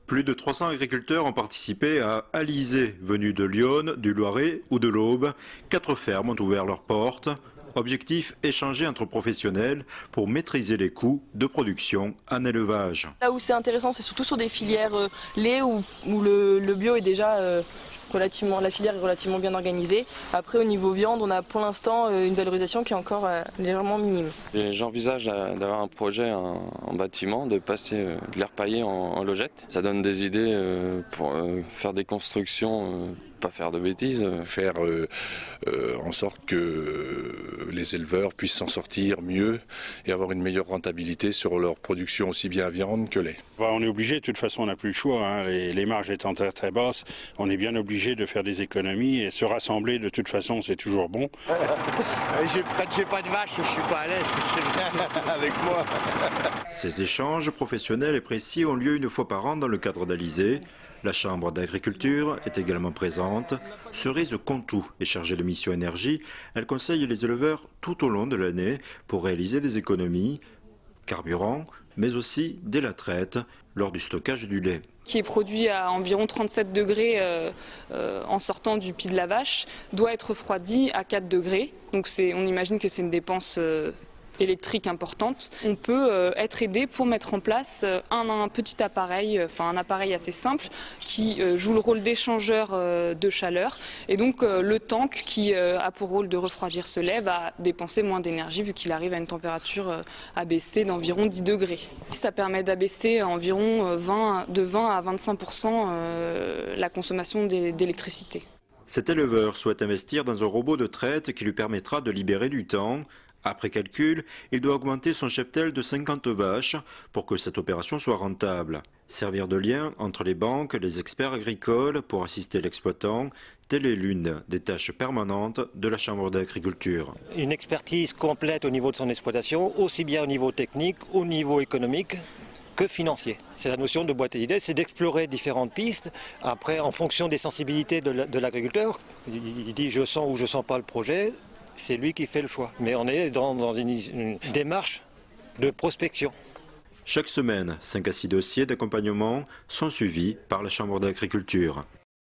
Plus de 300 agriculteurs ont participé à Alizé, venus de Lyon, du Loiret ou de l'Aube. 4 fermes ont ouvert leurs portes. Objectif, échanger entre professionnels pour maîtriser les coûts de production en élevage. Là où c'est intéressant, c'est surtout sur des filières lait où le bio est déjà la filière est relativement bien organisée. Après, au niveau viande, on a pour l'instant une valorisation qui est encore légèrement minime. J'envisage d'avoir un projet en bâtiment, de passer de l'air paillé en logette. Ça donne des idées pour faire des constructions, pas faire de bêtises. Faire en sorte que les éleveurs puissent s'en sortir mieux et avoir une meilleure rentabilité sur leur production aussi bien viande que lait. On est obligé, de toute façon on n'a plus le choix, hein. Les marges étant très très basses, on est bien obligé de faire des économies et se rassembler de toute façon c'est toujours bon. Quand j'ai pas de vache, je suis pas à l'aise avec moi. Ces échanges professionnels et précis ont lieu une fois par an dans le cadre d'Alizé. La Chambre d'agriculture est également présente. Cerise Contou est chargée de mission énergie. Elle conseille les éleveurs tout au long de l'année pour réaliser des économies, carburant, mais aussi des latrettes lors du stockage du lait. Qui est produit à environ 37 degrés en sortant du pied de la vache, doit être refroidi à 4 degrés. Donc on imagine que c'est une dépense électrique importante. On peut être aidé pour mettre en place un petit appareil, un appareil assez simple qui joue le rôle d'échangeur de chaleur. Et donc le tank qui a pour rôle de refroidir ce lait va dépenser moins d'énergie vu qu'il arrive à une température abaissée d'environ 10 degrés. Ça permet d'abaisser environ de 20 à 25% la consommation d'électricité. Cet éleveur souhaite investir dans un robot de traite qui lui permettra de libérer du temps. Après calcul, il doit augmenter son cheptel de 50 vaches pour que cette opération soit rentable. Servir de lien entre les banques et les experts agricoles pour assister l'exploitant, telle est l'une des tâches permanentes de la Chambre d'agriculture. Une expertise complète au niveau de son exploitation, aussi bien au niveau technique, au niveau économique que financier. C'est la notion de boîte à idées, c'est d'explorer différentes pistes. Après, en fonction des sensibilités de l'agriculteur, il dit je sens ou je sens pas le projet. C'est lui qui fait le choix. Mais on est dans une démarche de prospection. Chaque semaine, 5 à 6 dossiers d'accompagnement sont suivis par la Chambre d'agriculture.